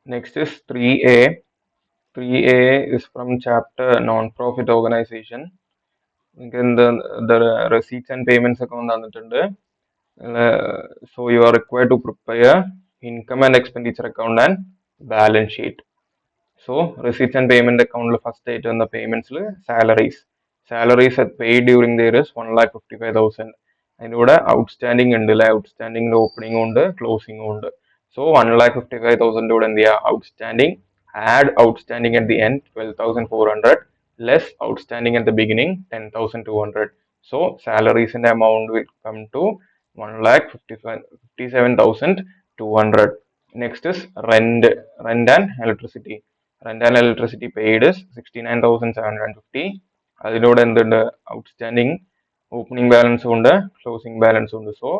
Next is 3A. 3A is from chapter non-profit organization. Again, the receipts and payments account തന്നിട്ടുണ്ട്. So you are required to prepare income and expenditure account and balance sheet. So receipts and payment account first date on the payments salaries. Salaries are paid during the year is 1,55,000. And outstanding and outstanding opening on the closing on. So 1,55,000 in the outstanding. Add outstanding at the end 12,400 less outstanding at the beginning 10,200. So salaries in the amount will come to 1,57,200. Next is rent and electricity. Rent and electricity paid is 69,750. അതിലൂടെ എന്തുണ്ട് outstanding opening balance ഉണ്ട് closing balance ഉണ്ട്. So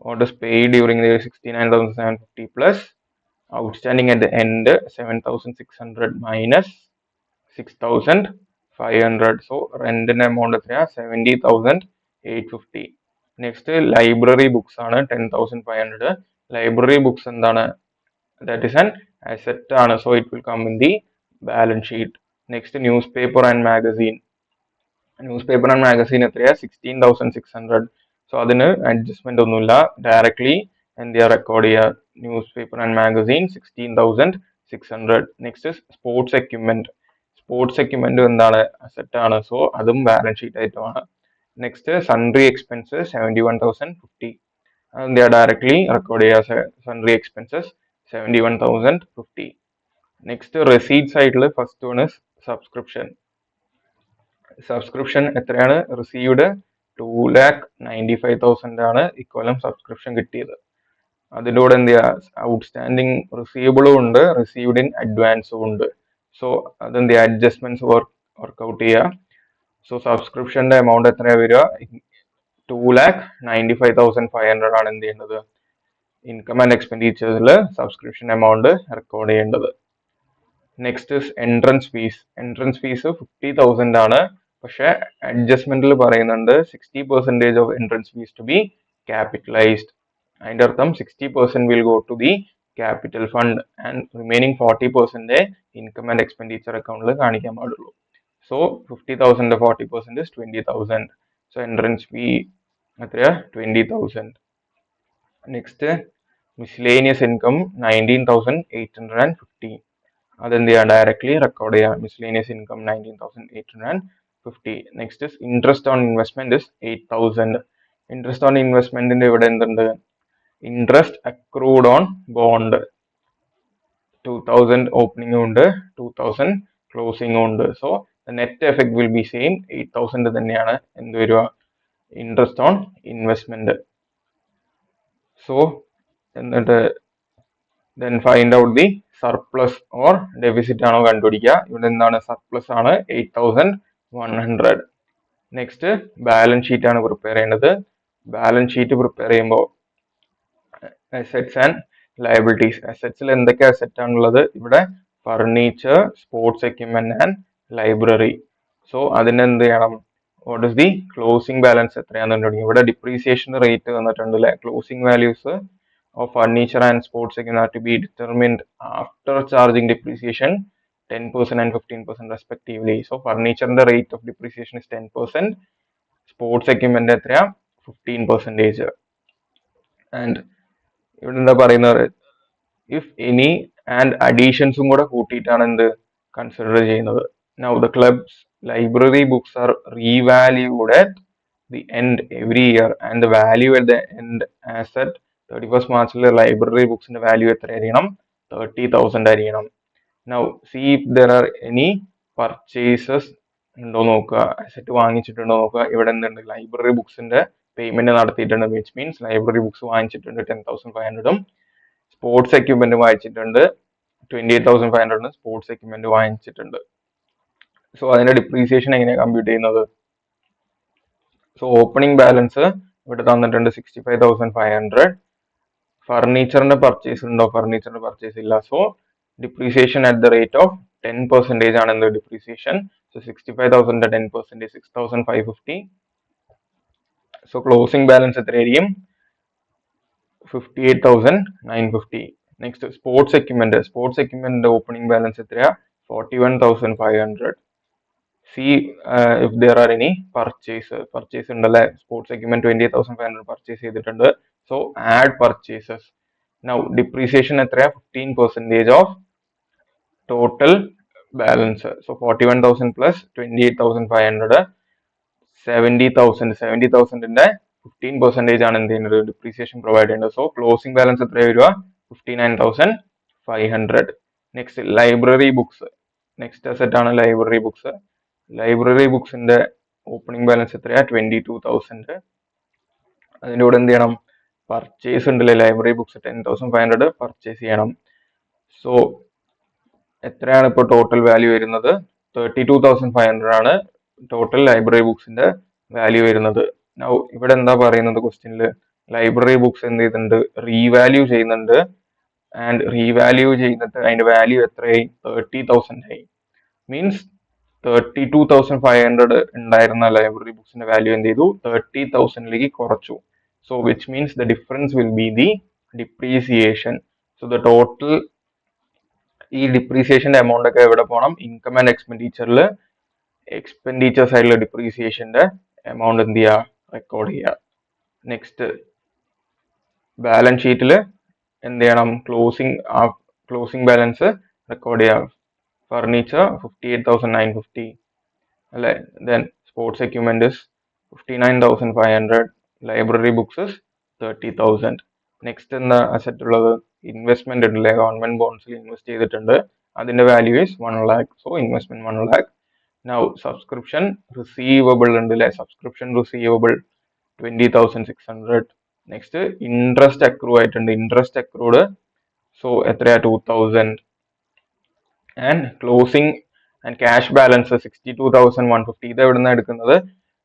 what is paid during the 69,750 plus outstanding at the end 7,600 minus 6,500. So rent amount എത്രയാ 70,850. Next library books ആണ് 10,500. Library books എന്താണ്? That is an asset ആണ്. So it will come in the balance sheet. Next news paper and magazine. News paper and magazine എത്രയാ 16,600. So അതിന് adjustment ഒന്നുമില്ല, directly എന്ത് ചെയ്യാ record ചെയ്യുക. News paper and magazine 16,600. Next sports equipment. Sports equipment എന്താണ്? Asset ആണ്. So അതും balance sheet ആയിട്ടുമാണ്. Next sundry expenses 71,050. they are directly recorded as sundry expenses 71,050. Next receipt side first one is subscription. Subscription എത്രയാണ് received 2,95,000 ആണ് ഇക്കൊല്ലം subscription കിട്ടിയത്. അതിലൂടെ എന്ത് ചെയ്യുക ഔട്ട്സ്റ്റാൻഡിങ് റിസീവബിളും ഉണ്ട് റിസീവ്ഡ് ഇൻ അഡ്വാൻസും ഉണ്ട്. സോ അതെന്ത് ചെയ്യുക അഡ്ജസ്റ്റ്മെന്റ്സ് വർക്ക്ഔട്ട് ചെയ്യുക. സോ സബ്സ്ക്രിപ്ഷന്റെ എമൗണ്ട് എത്രയാണ് വരിക? 2,95,500 ആണ് എന്ത് ചെയ്യേണ്ടത് ഇൻകം ആൻഡ് എക്സ്പെൻഡിച്ചേഴ്സിൽ സബ്സ്ക്രിപ്ഷൻ എമൗണ്ട് റെക്കോർഡ് ചെയ്യേണ്ടത്. Next entrance fees. Entrance fees 50,000 ആണ്. പക്ഷെ അഡ്ജസ്റ്റ്മെന്റിൽ പറയുന്നുണ്ട് 60% of entrance fees to be capitalised. അതിന്റെ അർത്ഥം 60% will go to the capital fund and remaining 40% income and expenditure അക്കൗണ്ടിൽ കാണിക്കാൻ പാടുള്ളൂ. സോ 50,000 40% 20,000. So entrance fee എത്രയാ 20,000. Next miscellaneous income 19,850. അതെന്ത് ചെയ്യുക ഡയറക്ട്ലി റെക്കോർഡ് ചെയ്യുക. Miscellaneous income 19,850. Next interest on investment 8,000. Interest on ഇൻവെസ്റ്റ്മെന്റിന്റെ ഇവിടെ എന്തുണ്ട്? ഇൻട്രസ്റ്റ് അക്രൂഡ് ഓൺ ബോണ്ട് 2,000 ഓപ്പണിംഗും ഉണ്ട് 2,000 ക്ലോസിംഗും ഉണ്ട്. So net effect will be same 8,000 തന്നെയാണ് എന്ത് വരിക ഇൻട്രസ്റ്റ് ഓൺ ഇൻവെസ്റ്റ്മെന്റ്. സോ എന്നിട്ട് then find out the surplus or deficit ആണോ കണ്ടുപിടിക്കുക. ഇവിടെ എന്താണ് സർപ്ലസ് ആണ് 8,100. നെക്സ്റ്റ് ബാലൻസ് ഷീറ്റ് ആണ് പ്രിപ്പയർ ചെയ്യേണ്ടത്. ബാലൻസ് ഷീറ്റ് പ്രിപ്പയർ ചെയ്യുമ്പോൾ അസെറ്റ്സ് ആൻഡ് ലയബിലിറ്റീസ്. അസെറ്റ്സിൽ എന്തൊക്കെ അസെറ്റ് ആണുള്ളത്? ഇവിടെ furniture, sports equipment and library. So അതിന് എന്ത് ചെയ്യണം? What is the closing balance എത്രയാണെന്ന് കണ്ടുപിടിക്കും. ഇവിടെ ഡിപ്രീസിയേഷൻ റേറ്റ് തന്നിട്ടുണ്ട് അല്ലെ. Closing values of furniture and sports equipment to be determined after charging depreciation 10% and 15% respectively. So ഫർണിച്ചറിന്റെ rate of depreciation is 10%. Sports equipment എത്രയാ 15%. ആൻഡ് ഇവിടെ എന്താ പറയുന്നത്? ഇഫ് എനി ആൻഡ് അഡീഷൻസും കൂടെ കൂട്ടിയിട്ടാണ് എന്ത് കൺസിഡർ ചെയ്യുന്നത്. Now the club's library books are revalued at the end every year and the value at the end as at 31st March library books in the value എത്രയായിരിക്കണം? 30,000 ആയിരിക്കണം. Now see if there are any purchases ഉണ്ടോ നോക്കുക. Asset വാങ്ങിച്ചിട്ടുണ്ടോ നോക്കുക. ഇവിടെ എന്തുണ്ട്? Library ബുക്സിന്റെ payment നടത്തിയിട്ടുണ്ട്. Which means library books വാങ്ങിച്ചിട്ടുണ്ട് 10,500. Sports equipment വാങ്ങിച്ചിട്ടുണ്ട് 28,500. Sports equipment വാങ്ങിച്ചിട്ടുണ്ട്. സോ അതിന്റെ ഡിപ്രീസിയേഷൻ എങ്ങനെയാണ് കമ്പ്യൂട്ട് ചെയ്യുന്നത്? സോ ഓപ്പണിംഗ് ബാലൻസ് ഇവിടെ തന്നിട്ടുണ്ട് 65,500. ഫർണിച്ചറിന്റെ പർച്ചേസ് ഉണ്ടോ? ഫർണിച്ചറിന്റെ പർച്ചേസ് ഇല്ല. So depreciation at the rate of 10% ആണ് എന്ത് depreciation. So 65,000 10% 6,550. So closing balance എത്രയായിരിക്കും? 58,950. Next sports equipment opening balance എത്രയാ? 41,500. See if there are any purchase ഉണ്ടല്ലേ? സ്പോർട്സ് എക്യുപ്മെന്റ് 28,500 പർച്ചേസ് ചെയ്തിട്ടുണ്ട്. So add purchases. Now depreciation എത്രയാ? 15% of total balance. So 41,000 plus 28,500, 70,000. 70,000ന്റെ 15% ആണ് എന്ത് ചെയ്യുന്നത്? ഡിപ്രീസിയേഷൻ പ്രൊവൈഡ് ചെയ്യുന്നത്. സോ ക്ലോസിംഗ് ബാലൻസ് എത്രയാ വരിക? 59,500. Next library books. Next asset ആണ് ലൈബ്രറി ബുക്സ്. ലൈബ്രറി ബുക്സിന്റെ ഓപ്പണിംഗ് ബാലൻസ് എത്രയാ? 22,000. അതിൻ്റെ കൂടെ എന്ത് ചെയ്യണം? പർച്ചേസ് ഉണ്ടല്ലേ ലൈബ്രറി ബുക്സ് 10,500 പർച്ചേസ് ചെയ്യണം. സോ എത്രയാണ് ഇപ്പോൾ ടോട്ടൽ വാല്യൂ വരുന്നത്? 32,500 ആണ് ടോട്ടൽ ലൈബ്രറി ബുക്സിന്റെ വാല്യൂ വരുന്നത്. ഇവിടെ എന്താ പറയുന്നത് ക്വസ്റ്റ്യനിൽ? ലൈബ്രറി ബുക്സ് എന്ത് ചെയ്തിട്ടുണ്ട്? റീവാല്യൂ ചെയ്യുന്നുണ്ട്. ആൻഡ് റീവാല്യൂ ചെയ്തിട്ട് അതിന്റെ വാല്യൂ എത്രയായി? 30,000 ആയി. മീൻസ് 32,500 ഉണ്ടായിരുന്ന ലൈബ്രറി ബുക്സിന്റെ വാല്യൂ എന്ത് ചെയ്തു? 30,000ലേക്ക് കുറച്ചു. So which means the difference will be the depreciation. So the total ഈ ഡിപ്രീസിയേഷന്റെ എമൗണ്ട് ഒക്കെ എവിടെ പോകണം? ഇൻകം ആൻഡ് എക്സ്പെൻഡിച്ചറിൽ എക്സ്പെൻഡിച്ചർ സൈഡിൽ ഡിപ്രീസിയേഷന്റെ എമൗണ്ട് എന്ത് ചെയ്യുക? റെക്കോർഡ് ചെയ്യുക. നെക്സ്റ്റ് ബാലൻസ് ഷീറ്റിൽ എന്ത് ചെയ്യണം? ക്ലോസിംഗ് ബാലൻസ് റെക്കോർഡ് ചെയ്യുക. ഫർണിച്ചർ 58,950 അല്ലെ. Then sports equipment 59,500. Library books 30,000. Next എന്താ അസറ്റ് ഉള്ളത്? ഇൻവെസ്റ്റ്മെന്റ് ഉണ്ടല്ലേ? ഗവൺമെന്റ് ബോൺസിൽ ഇൻവെസ്റ്റ് ചെയ്തിട്ടുണ്ട്. അതിന്റെ value is 1 lakh. So investment 1 lakh. Now subscription receivable ഉണ്ട് അല്ലെ? Subscription receivable 20,600. Next interest accrue ആയിട്ടുണ്ട്. ഇൻട്രസ്റ്റ് അക്രൂഡ് സോ എത്രയാ? 2,000. And closing and cash balance 62,150. ഇത് എവിടെ നിന്നാണ് എടുക്കുന്നത്?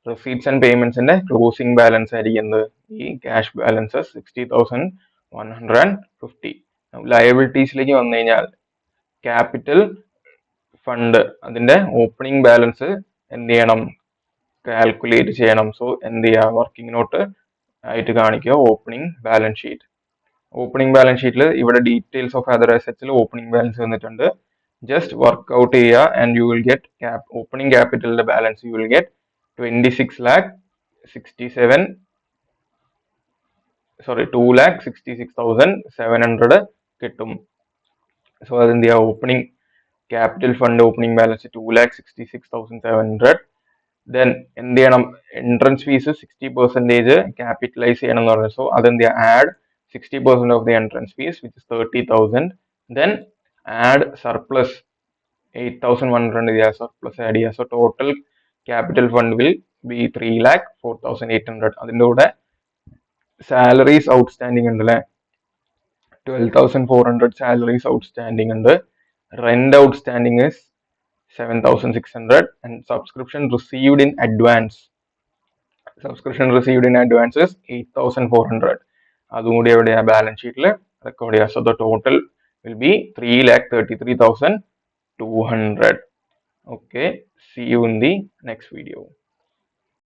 റെസീറ്റ്സ് ആൻഡ് പേയ്മെന്റ്സിന്റെ ക്ലോസിംഗ് ബാലൻസ് ആയിരിക്കുന്നത് ഈ ക്യാഷ് ബാലൻസ് 60,150. ലയബിലിറ്റീസിലേക്ക് വന്നു കഴിഞ്ഞാൽ ക്യാപിറ്റൽ ഫണ്ട് അതിന്റെ ഓപ്പണിംഗ് ബാലൻസ് എന്ത് ചെയ്യണം? കാൽക്കുലേറ്റ് ചെയ്യണം. സോ എന്ത് ചെയ്യുക? വർക്കിംഗ് നോട്ട് ആയിട്ട് കാണിക്കുക opening balance sheet. Opening balance ഷീറ്റിൽ ഇവിടെ ഡീറ്റെയിൽസ് ഓഫ് അതർ അസറ്റ്സിൽ ഓപ്പണിംഗ് ബാലൻസ് വന്നിട്ടുണ്ട്. ജസ്റ്റ് വർക്ക് ഔട്ട് ചെയ്യുക and you will get opening ക്യാപിറ്റലിന്റെ ബാലൻസ് യു വിൽ ഗെറ്റ് 2,66,700 കിട്ടും. സോ അതെന്ത് ചെയ്യുക? Opening capital fund opening balance 2,66,700. Then എന്ത് ചെയ്യണം? എൻട്രൻസ് ഫീസ് 60% ക്യാപിറ്റലൈസ് ചെയ്യണം എന്ന് പറഞ്ഞു. സോ അതെന്ത് ചെയ്യുക? Add 60% of the entrance fees which is 30,000. Then add surplus 8,100 surplus add ചെയ്യുക. So total capital fund will be 3,04,800. അതിൻ്റെ കൂടെ സാലറീസ് ഔട്ട്സ്റ്റാൻഡിങ് ഉണ്ട് അല്ലെ? 12,400 സാലറീസ് ഔട്ട്സ്റ്റാൻഡിങ് ഉണ്ട്. Rent outstanding is 7,600 and subscription received in advance is 8,400. അതും കൂടി എവിടെയാ? Balance ഷീറ്റിൽ റെക്കോർഡ് ചെയ്യുക. So the total will be 3,33,200. Okay, see you in the next video.